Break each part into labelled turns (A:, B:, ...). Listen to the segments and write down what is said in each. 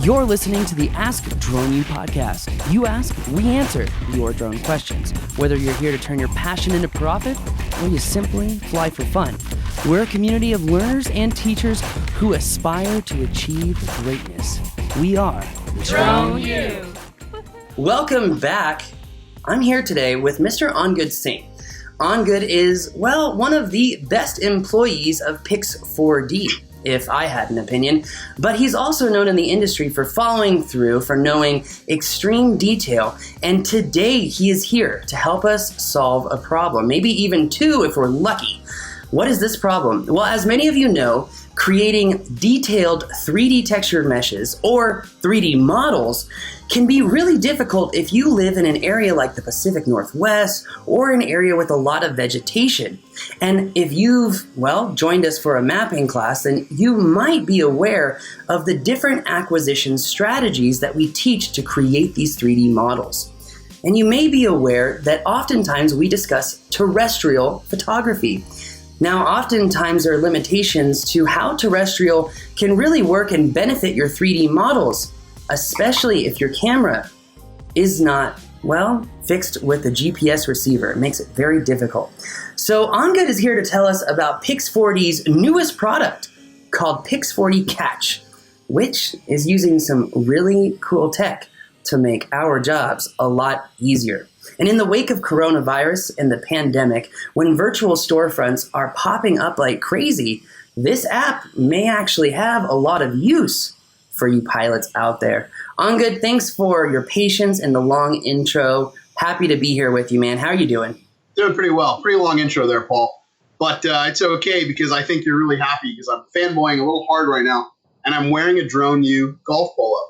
A: You're listening to the Ask Drone U podcast. You ask, we answer your drone questions. Whether you're here to turn your passion into profit or you simply fly for fun, we're a community of learners and teachers who aspire to achieve greatness. We are
B: Drone U.
A: Welcome back. I'm here today with Mr. Angad Singh. Angad is, well, one of the best employees of Pix4D, if I had an opinion, but he's also known in the industry for following through, for knowing extreme detail, and today he is here to help us solve a problem, maybe even two if we're lucky. What is this problem? Well, as many of you know, creating detailed 3D textured meshes or 3D models can be really difficult if you live in an area like the Pacific Northwest or an area with a lot of vegetation. And if you've, joined us for a mapping class, then you might be aware of the different acquisition strategies that we teach to create these 3D models. And you may be aware that oftentimes we discuss terrestrial photography. Now, oftentimes there are limitations to how terrestrial can really work and benefit your 3D models, especially if your camera is not, fixed with a GPS receiver. It makes it very difficult. So Angad is here to tell us about Pix4D's newest product called Pix4Dcatch, which is using some really cool tech to make our jobs a lot easier. And in the wake of coronavirus and the pandemic, when virtual storefronts are popping up like crazy, this app may actually have a lot of use for you pilots out there. Angad, thanks for your patience and the long intro. Happy to be here with you, man. How are you doing?
C: Doing pretty well. Pretty long intro there, Paul. But it's okay because I think you're really happy because I'm fanboying a little hard right now. And I'm wearing a Drone U golf polo,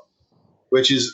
C: which has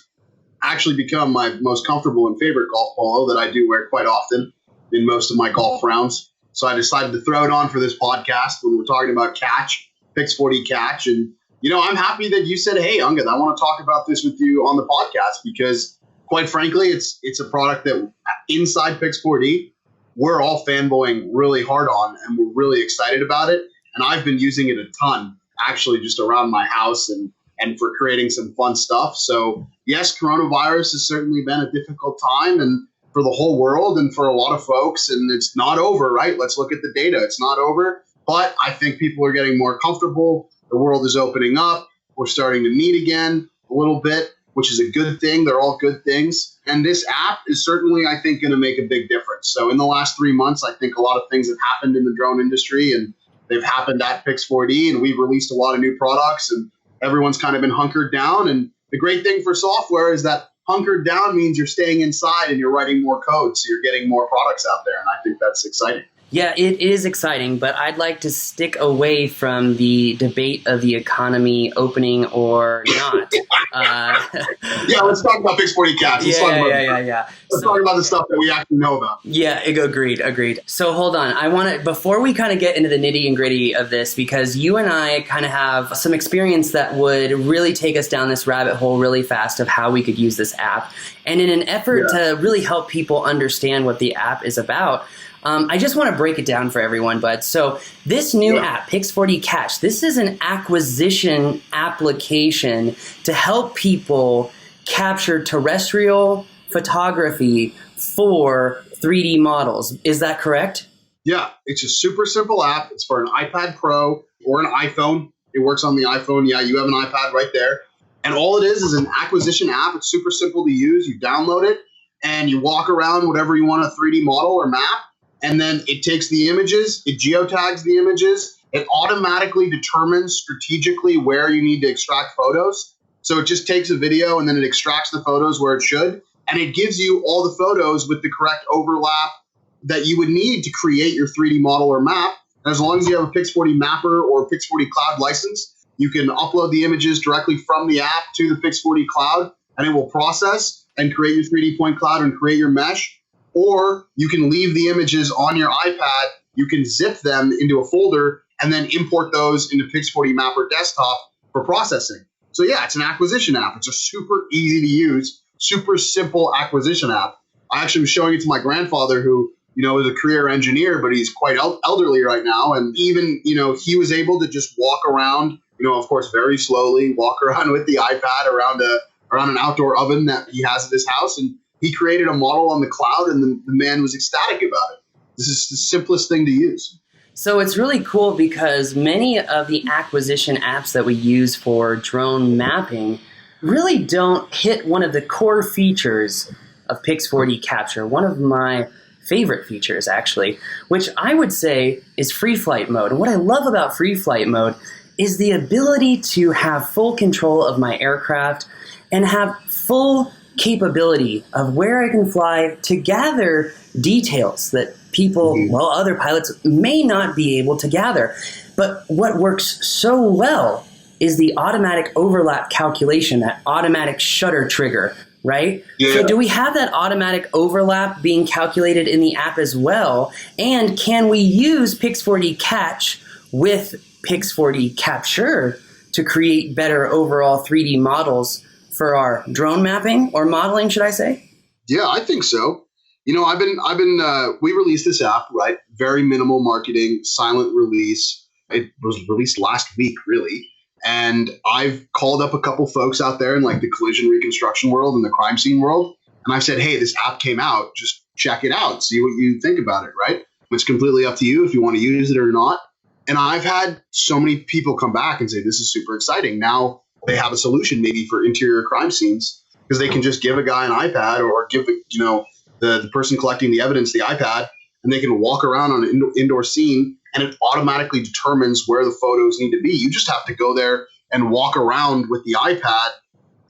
C: actually become my most comfortable and favorite golf polo that I do wear quite often in most of my golf rounds. So I decided to throw it on for this podcast when we're talking about Catch, Pix4Dcatch. And, I'm happy that you said, hey, Angad, I want to talk about this with you on the podcast because, quite frankly, it's a product that inside Pix4D, we're all fanboying really hard on and we're really excited about it. And I've been using it a ton, actually, just around my house and for creating some fun stuff. So yes, coronavirus has certainly been a difficult time and for the whole world and for a lot of folks, and it's not over, right? Let's look at the data. It's not over, but I think people are getting more comfortable. The world is opening up. We're starting to meet again a little bit, which is a good thing. They're all good things. And this app is certainly, I think, going to make a big difference. So in the last 3 months, I think a lot of things have happened in the drone industry and they've happened at Pix4D, and we've released a lot of new products and everyone's kind of been hunkered down. And the great thing for software is that hunkered down means you're staying inside and you're writing more code. So you're getting more products out there. And I think that's exciting.
A: Yeah, it is exciting, but I'd like to stick away from the debate of the economy opening or not.
C: Yeah, let's talk about Pix4Dcatch. Let's talk about the stuff that we actually know about.
A: Yeah, agreed. So hold on. Before we kind of get into the nitty and gritty of this, because you and I kind of have some experience that would really take us down this rabbit hole really fast of how we could use this app. And in an effort to really help people understand what the app is about, I just want to break it down for everyone, bud. So this new app, Pix4Dcatch, this is an acquisition application to help people capture terrestrial photography for 3D models. Is that correct?
C: Yeah, it's a super simple app. It's for an iPad Pro or an iPhone. It works on the iPhone. Yeah, you have an iPad right there. And all it is an acquisition app. It's super simple to use. You download it and you walk around whatever you want a 3D model or map. And then it takes the images, it geotags the images, it automatically determines strategically where you need to extract photos. So it just takes a video and then it extracts the photos where it should. And it gives you all the photos with the correct overlap that you would need to create your 3D model or map. And as long as you have a Pix4D mapper or Pix4D cloud license, you can upload the images directly from the app to the Pix4D cloud and it will process and create your 3D point cloud and create your mesh. Or you can leave the images on your iPad, you can zip them into a folder and then import those into Pix4D Mapper desktop for processing. So yeah, it's an acquisition app. It's a super easy to use, super simple acquisition app. I actually was showing it to my grandfather who, is a career engineer, but he's quite elderly right now. And even, he was able to just walk around of course, very slowly walk around with the iPad around an outdoor oven that he has at his house. And he created a model on the cloud, and the man was ecstatic about it. This is the simplest thing to use.
A: So it's really cool because many of the acquisition apps that we use for drone mapping really don't hit one of the core features of Pix4D Capture, one of my favorite features actually, which I would say is free flight mode. And what I love about free flight mode is the ability to have full control of my aircraft and have full capability of where I can fly to gather details that people, other pilots may not be able to gather. But what works so well is the automatic overlap calculation, that automatic shutter trigger, right?
C: Yeah.
A: So do we have that automatic overlap being calculated in the app as well? And can we use Pix4Dcatch with Pix4D Capture to create better overall 3D models for our drone mapping or modeling, should I say?
C: Yeah, I think so. We released this app, right? Very minimal marketing, silent release. It was released last week, really. And I've called up a couple folks out there in like the collision reconstruction world and the crime scene world. And I've said, hey, this app came out, just check it out, see what you think about it, right? It's completely up to you if you want to use it or not. And I've had so many people come back and say, this is super exciting. Now they have a solution maybe for interior crime scenes because they can just give a guy an iPad or give, the person collecting the evidence the iPad, and they can walk around on an indoor scene and it automatically determines where the photos need to be. You just have to go there and walk around with the iPad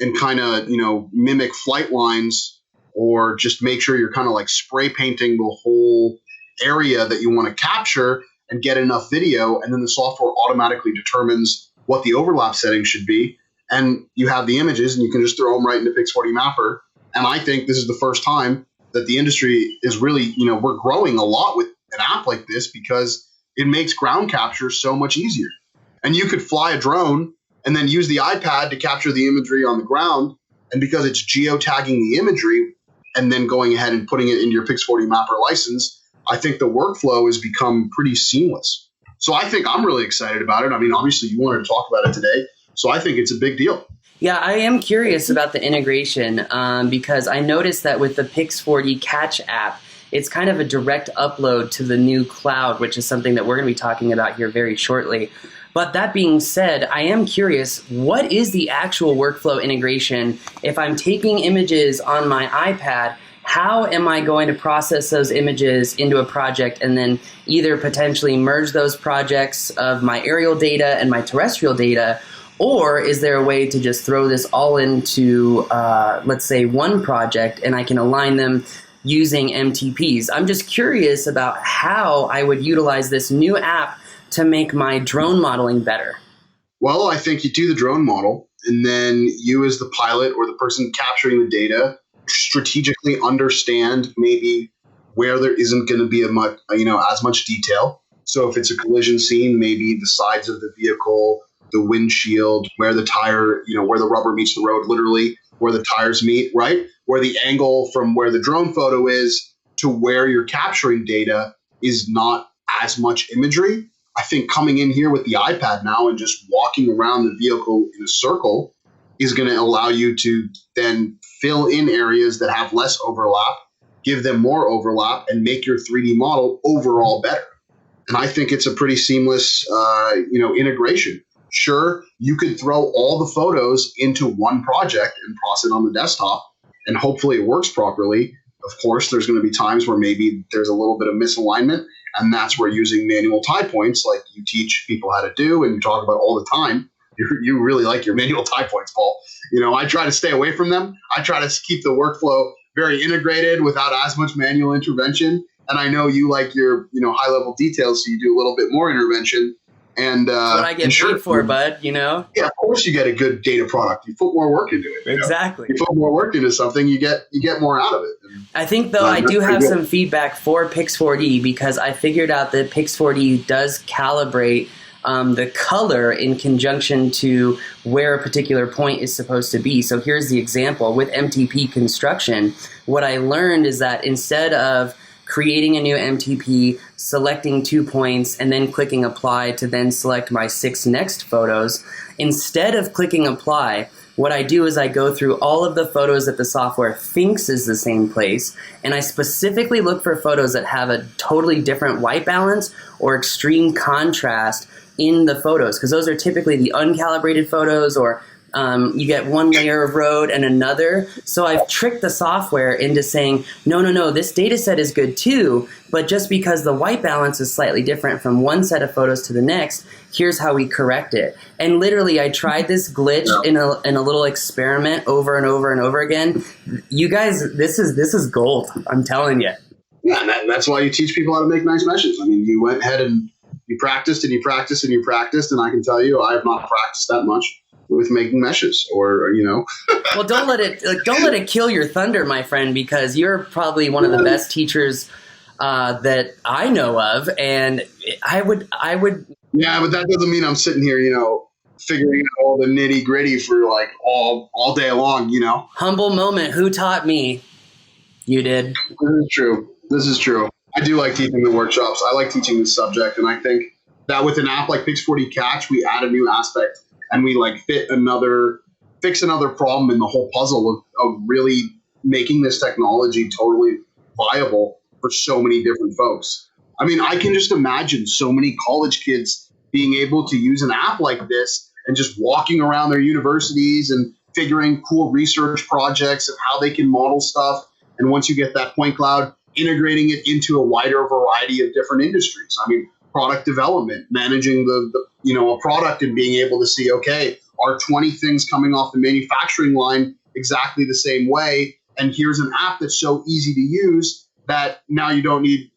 C: and kind of, mimic flight lines or just make sure you're kind of like spray painting the whole area that you want to capture and get enough video. And then the software automatically determines what the overlap settings should be. And you have the images and you can just throw them right into Pix4D Mapper. And I think this is the first time that the industry is really, we're growing a lot with an app like this because it makes ground capture so much easier. And you could fly a drone and then use the iPad to capture the imagery on the ground. And because it's geotagging the imagery and then going ahead and putting it into your Pix4D Mapper license, I think the workflow has become pretty seamless. So I think I'm really excited about it. I mean, obviously you wanted to talk about it today. So I think it's a big deal.
A: Yeah, I am curious about the integration because I noticed that with the Pix4Dcatch app, it's kind of a direct upload to the new cloud, which is something that we're going to be talking about here very shortly. But that being said, I am curious, what is the actual workflow integration? If I'm taking images on my iPad, how am I going to process those images into a project and then either potentially merge those projects of my aerial data and my terrestrial data? Or is there a way to just throw this all into, let's say, one project and I can align them using MTPs? I'm just curious about how I would utilize this new app to make my drone modeling better.
C: Well, I think you do the drone model and then you as the pilot or the person capturing the data strategically understand maybe where there isn't going to be as much detail. So if it's a collision scene, maybe the sides of the vehicle, the windshield, where the tire, where the rubber meets the road, literally where the tires meet, right? Where the angle from where the drone photo is to where you're capturing data is not as much imagery. I think coming in here with the iPad now and just walking around the vehicle in a circle is going to allow you to then fill in areas that have less overlap, give them more overlap, and make your 3D model overall better. And I think it's a pretty seamless, integration. Sure, you could throw all the photos into one project and process it on the desktop, and hopefully it works properly. Of course, there's going to be times where maybe there's a little bit of misalignment, and that's where using manual tie points, like you teach people how to do and you talk about all the time, you really like your manual tie points, Paul. I try to stay away from them. I try to keep the workflow very integrated without as much manual intervention. And I know you like your, high-level details, so you do a little bit more intervention. And
A: what I get paid for, bud,
C: Yeah, of course you get a good data product. You put more work into it.
A: Exactly.
C: You put more work into something, you get more out of it. And,
A: I think, though, I do have some feedback for Pix4D because I figured out that Pix4D does calibrate the color in conjunction to where a particular point is supposed to be. So here's the example. With MTP construction, what I learned is that instead of creating a new MTP, selecting 2 points, and then clicking apply to then select my 6 next photos. Instead of clicking apply, what I do is I go through all of the photos that the software thinks is the same place, and I specifically look for photos that have a totally different white balance or extreme contrast in the photos, because those are typically the uncalibrated photos, or you get one layer of road and another. So I've tricked the software into saying, no, this data set is good too, but just because the white balance is slightly different from one set of photos to the next, here's how we correct it. And literally, I tried this glitch in a little experiment over and over and over again. You guys, this is gold. I'm telling you.
C: Yeah, and that's why you teach people how to make nice meshes. I mean, you went ahead and you practiced and you practiced and you practiced, and I can tell you, I have not practiced that much with making meshes, or
A: Well, don't let it kill your thunder, my friend, because you're probably one of the best teachers that I know of, and I would.
C: Yeah, but that doesn't mean I'm sitting here, figuring out all the nitty gritty for like all day long,
A: Humble moment. Who taught me? You did.
C: This is true. I do like teaching the workshops. I like teaching this subject, and I think that with an app like Pix4Dcatch, we add a new aspect. And we fix another problem in the whole puzzle of really making this technology totally viable for so many different folks. I mean, I can just imagine so many college kids being able to use an app like this and just walking around their universities and figuring cool research projects of how they can model stuff. And once you get that point cloud, integrating it into a wider variety of different industries. I mean, product development, managing a product and being able to see, okay, are 20 things coming off the manufacturing line exactly the same way? And here's an app that's so easy to use that now you don't need,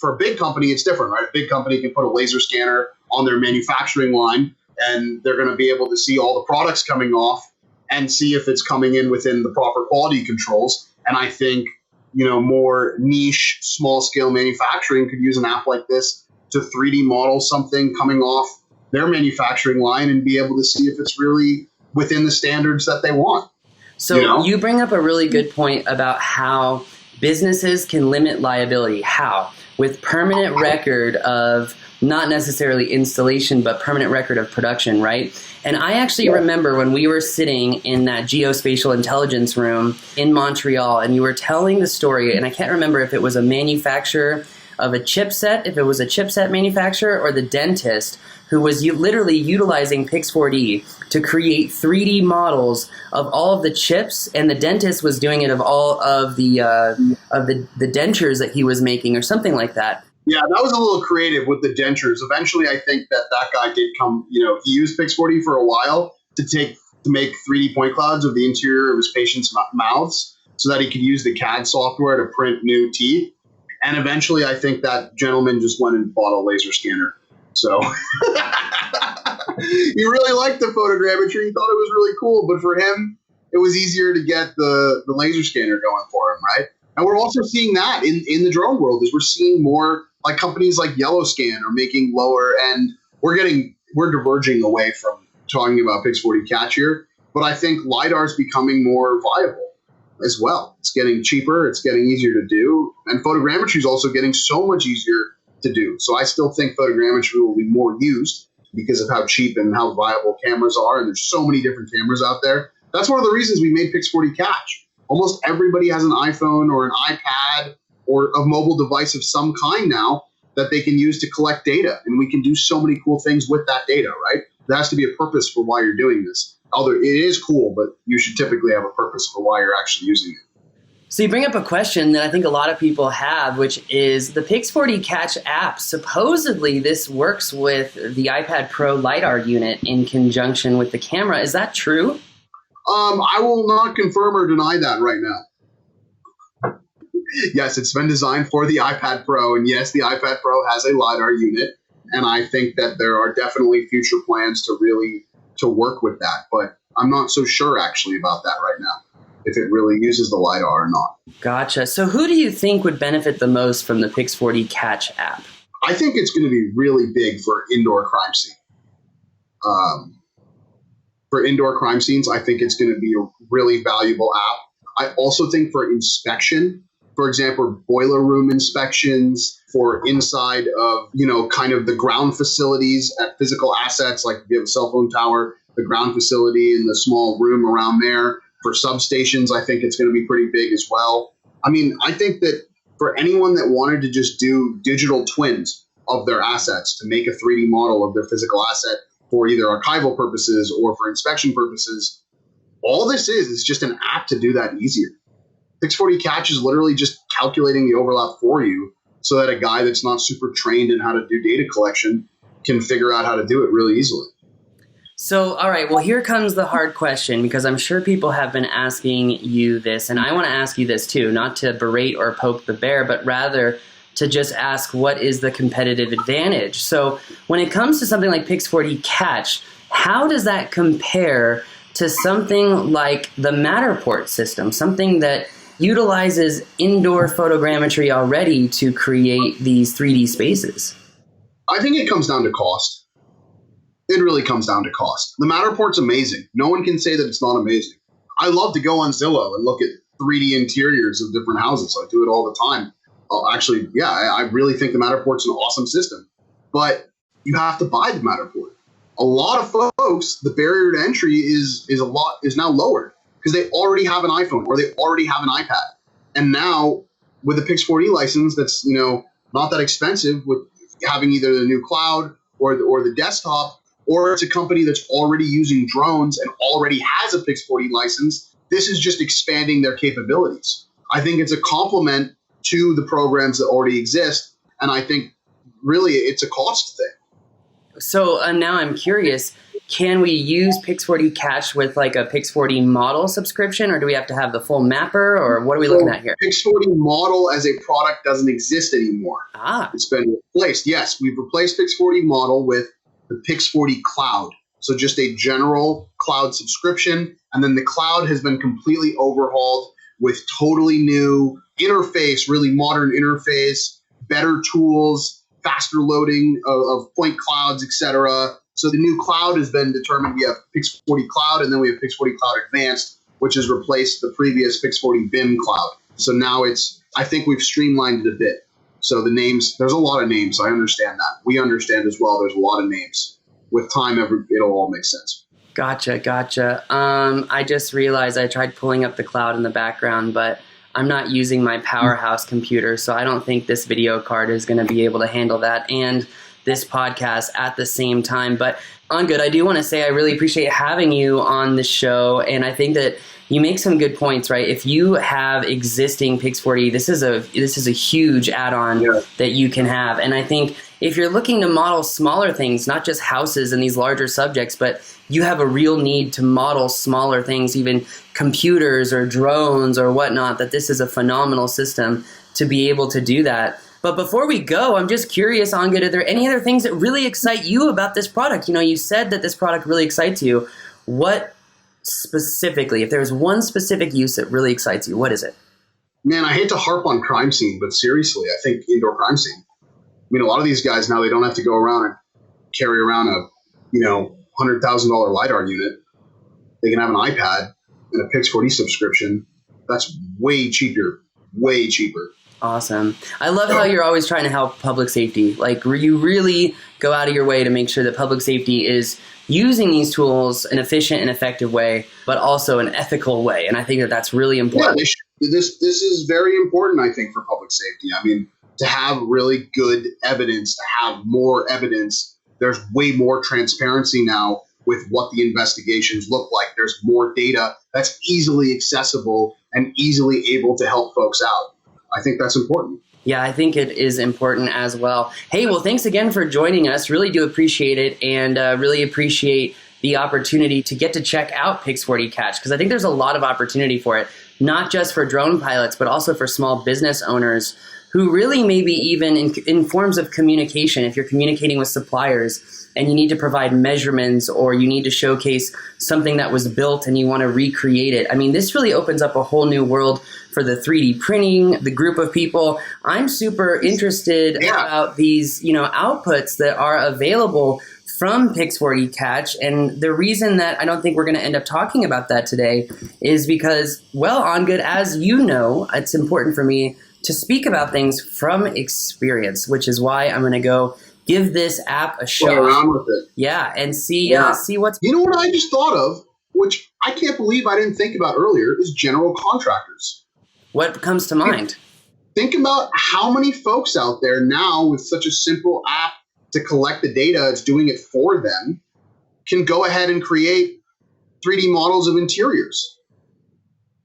C: for a big company, it's different, right? A big company can put a laser scanner on their manufacturing line, and they're going to be able to see all the products coming off and see if it's coming in within the proper quality controls. And I think, more niche, small scale manufacturing could use an app like this to 3D model something coming off their manufacturing line and be able to see if it's really within the standards that they want.
A: So you bring up a really good point about how businesses can limit liability. How? With permanent record of not necessarily installation, but permanent record of production, right? And I actually remember when we were sitting in that geospatial intelligence room in Montreal, and you were telling the story, and I can't remember if it was a manufacturer of a chipset, if it was a chipset manufacturer, or the dentist who was literally utilizing Pix4D to create 3D models of all of the chips, and the dentist was doing it of all of the dentures that he was making, or something like that.
C: Yeah, that was a little creative with the dentures. Eventually, I think that guy did come. He used Pix4D for a while to make 3D point clouds of the interior of his patients' mouths, so that he could use the CAD software to print new teeth. And eventually, I think that gentleman just went and bought a laser scanner. So he really liked the photogrammetry. He thought it was really cool. But for him, it was easier to get the laser scanner going for him, right? And we're also seeing that in the drone world, is we're seeing more like companies like Yellowscan are making lower end. We're diverging away from talking about Pix4Dcatch here, but I think LiDAR is becoming more viable as well. It's getting cheaper, it's getting easier to do, and photogrammetry is also getting so much easier to do. So I still think photogrammetry will be more used because of how cheap and how viable cameras are, and there's so many different cameras out there. That's one of the reasons we made Pix4Dcatch. Almost everybody has an iPhone or an iPad or a mobile device of some kind now that they can use to collect data, and we can do so many cool things with that data, right? There has to be a purpose for why you're doing this. Although it is cool, but you should typically have a purpose for why you're actually using it.
A: So you bring up a question that I think a lot of people have, which is the Pix4Dcatch app. Supposedly this works with the iPad Pro LiDAR unit in conjunction with the camera. Is that true?
C: I will not confirm or deny that right now. Yes, it's been designed for the iPad Pro, and yes, the iPad Pro has a LiDAR unit, and I think that there are definitely future plans to work with that, but I'm not so sure actually about that right now, if it really uses the LiDAR or not. Gotcha.
A: So who do you think would benefit the most from the Pix4Dcatch app?
C: I think it's going to be really big for indoor crime scene. For indoor crime scenes, I think it's going to be a really valuable app. I also think for inspection, for example, boiler room inspections, for inside of, kind of the ground facilities at physical assets, like if you have a cell phone tower, the ground facility and the small room around there. For substations, I think it's going to be pretty big as well. I mean, I think that for anyone that wanted to just do digital twins of their assets to make a 3D model of their physical asset for either archival purposes or for inspection purposes, all this is just an app to do that easier. Pix4Dcatch is literally just calculating the overlap for you so that a guy that's not super trained in how to do data collection can figure out how to do it really easily.
A: So, all right, well, here comes the hard question, because I'm sure people have been asking you this, and I want to ask you this too, not to berate or poke the bear, but rather to just ask, what is the competitive advantage? So when it comes to something like Pix4Dcatch, how does that compare to something like the Matterport system, something that utilizes indoor photogrammetry already to create these 3D spaces?
C: I think it comes down to cost. It really comes down to cost. The Matterport's amazing. No one can say that it's not amazing. I love to go on Zillow and look at 3D interiors of different houses. I do it all the time. Actually, yeah, I really think the Matterport's an awesome system. But you have to buy the Matterport. A lot of folks, the barrier to entry is now lowered because they already have an iPhone or they already have an iPad. And now with the Pix4D license, that's not that expensive, with having either the new cloud or the desktop, or it's a company that's already using drones and already has a Pix4D license. This is just expanding their capabilities. I think it's a complement to the programs that already exist, and I think really it's a cost thing.
A: So now I'm curious, can we use Pix4Dcatch with like a Pix4D model subscription, or do we have to have the full mapper, or what are we looking at here?
C: Pix4D model as a product doesn't exist anymore. It's been replaced. Yes, we've replaced Pix4D model with the Pix4D cloud. So just a general cloud subscription. And then the cloud has been completely overhauled with totally new interface, really modern interface, better tools, faster loading of point clouds, etc. So the new cloud has been determined. We have Pix4D Cloud, and then we have Pix4D Cloud Advanced, which has replaced the previous Pix4D BIM Cloud. So now I think we've streamlined it a bit. So the names, there's a lot of names. I understand that. We understand as well. There's a lot of names. With time, it'll all make sense.
A: Gotcha. I just realized I tried pulling up the cloud in the background, but I'm not using my powerhouse computer, so I don't think this video card is going to be able to handle that and this podcast at the same time. But Angad, I do want to say I really appreciate having you on the show, and I think that you make some good points, right? If you have existing Pix4D, this is a huge add-on that you can have. And I think if you're looking to model smaller things, not just houses and these larger subjects, but you have a real need to model smaller things, even computers or drones or whatnot, that this is a phenomenal system to be able to do that. But before we go, I'm just curious, Angad, are there any other things that really excite you about this product? You said that this product really excites you. What specifically, if there's one specific use that really excites you, what is it?
C: Man, I hate to harp on crime scene, but seriously, I think indoor crime scene. I mean, a lot of these guys now, they don't have to go around and carry around a, $100,000 LiDAR unit. They can have an iPad and a Pix4D subscription. That's way cheaper.
A: Awesome. I love how you're always trying to help public safety. Like, you really go out of your way to make sure that public safety is using these tools in an efficient and effective way, but also an ethical way. And I think that that's really important.
C: Yeah, this is very important, I think, for public safety. I mean, to have really good evidence, to have more evidence, there's way more transparency now with what the investigations look like. There's more data that's easily accessible and easily able to help folks out. I think that's important.
A: Yeah, I think it is important as well. Hey, well, thanks again for joining us. Really do appreciate it, and really appreciate the opportunity to get to check out Pix4Dcatch, because I think there's a lot of opportunity for it, not just for drone pilots, but also for small business owners who really maybe even in forms of communication, if you're communicating with suppliers and you need to provide measurements or you need to showcase something that was built and you want to recreate it. I mean, this really opens up a whole new world for the 3D printing, the group of people. I'm super interested about these, outputs that are available from Pix4Dcatch. And the reason that I don't think we're going to end up talking about that today is because, well, Angad, as you know, it's important for me to speak about things from experience, which is why I'm going to go give this app a shot.
C: Play around with it.
A: Yeah, and see what's...
C: You know what I just thought of, which I can't believe I didn't think about earlier, is general contractors.
A: What comes to mind?
C: Think about how many folks out there now with such a simple app to collect the data, it's doing it for them, can go ahead and create 3D models of interiors.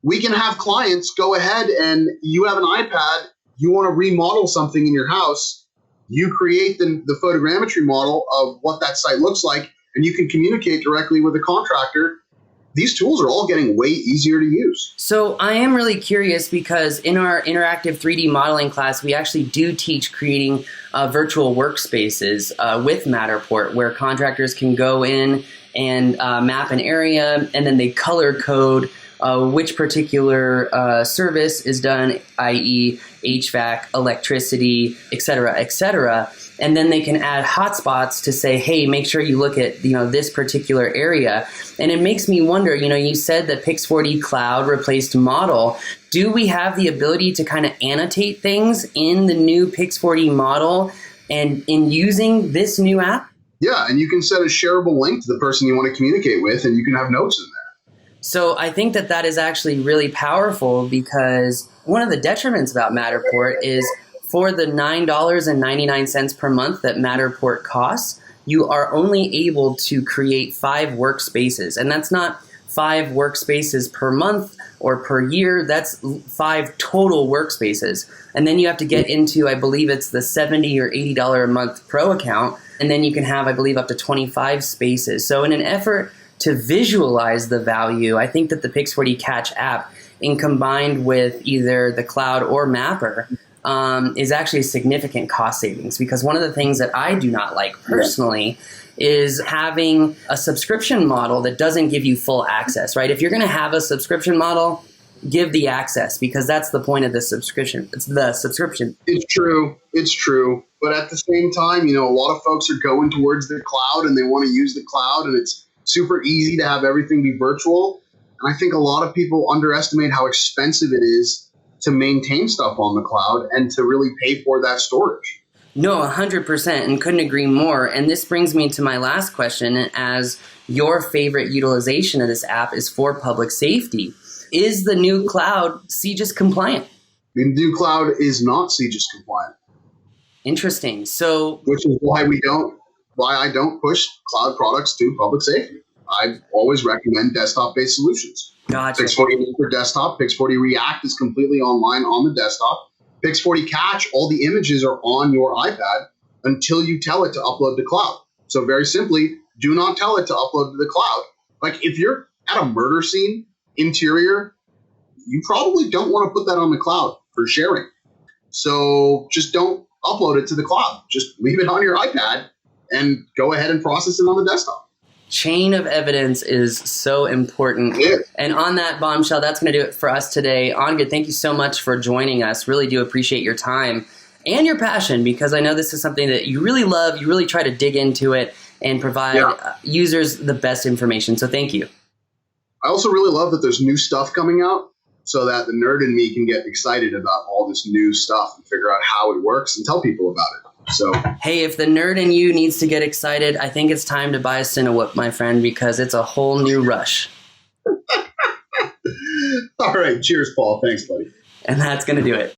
C: We can have clients go ahead and you have an iPad, you want to remodel something in your house, you create the photogrammetry model of what that site looks like, and you can communicate directly with the contractor. These tools are all getting way easier to use.
A: So I am really curious because in our interactive 3D modeling class, we actually do teach creating virtual workspaces with Matterport, where contractors can go in and map an area, and then they color code which particular service is done, i.e. HVAC, electricity, et cetera, et cetera. And then they can add hotspots to say, hey, make sure you look at this particular area. And it makes me wonder, you said that Pix4D Cloud replaced model. Do we have the ability to kind of annotate things in the new Pix4D model and in using this new app?
C: Yeah, and you can set a shareable link to the person you want to communicate with, and you can have notes in there.
A: So I think that is actually really powerful, because one of the detriments about Matterport is for the $9.99 per month that Matterport costs, you are only able to create 5 workspaces. And that's not 5 workspaces per month or per year, that's 5 total workspaces. And then you have to get into, I believe it's the $70 or $80 a month pro account, and then you can have, I believe, up to 25 spaces. So in an effort to visualize the value, I think that the Pix4Dcatch app, in combined with either the cloud or Mapper, is actually a significant cost savings. Because one of the things that I do not like personally is having a subscription model that doesn't give you full access, right? If you're going to have a subscription model, give the access, because that's the point of the subscription. It's the subscription.
C: It's true. But at the same time, a lot of folks are going towards the cloud and they want to use the cloud, and it's super easy to have everything be virtual. And I think a lot of people underestimate how expensive it is to maintain stuff on the cloud and to really pay for that storage.
A: No, 100%, and couldn't agree more. And this brings me to my last question, as your favorite utilization of this app is for public safety. Is the new cloud CJIS compliant?
C: The new cloud is not CJIS compliant.
A: Interesting. So,
C: which is why I don't push cloud products to public safety. I always recommend desktop-based solutions.
A: Gotcha.
C: Pix4D for desktop. Pix4D React is completely online on the desktop. Pix4Dcatch, all the images are on your iPad until you tell it to upload to cloud. So very simply, do not tell it to upload to the cloud. Like if you're at a murder scene interior, you probably don't want to put that on the cloud for sharing. So just don't upload it to the cloud. Just leave it on your iPad and go ahead and process it on the desktop.
A: Chain of evidence is so important.
C: Yeah.
A: And on that bombshell, that's going to do it for us today. Angad, thank you so much for joining us. Really do appreciate your time and your passion, because I know this is something that you really love. You really try to dig into it and provide users the best information. So thank you.
C: I also really love that there's new stuff coming out, so that the nerd in me can get excited about all this new stuff and figure out how it works and tell people about it. So,
A: hey, if the nerd in you needs to get excited, I think it's time to buy a Cinewhoop, my friend, because it's a whole new rush.
C: All right. Cheers, Paul. Thanks, buddy.
A: And that's going to do it.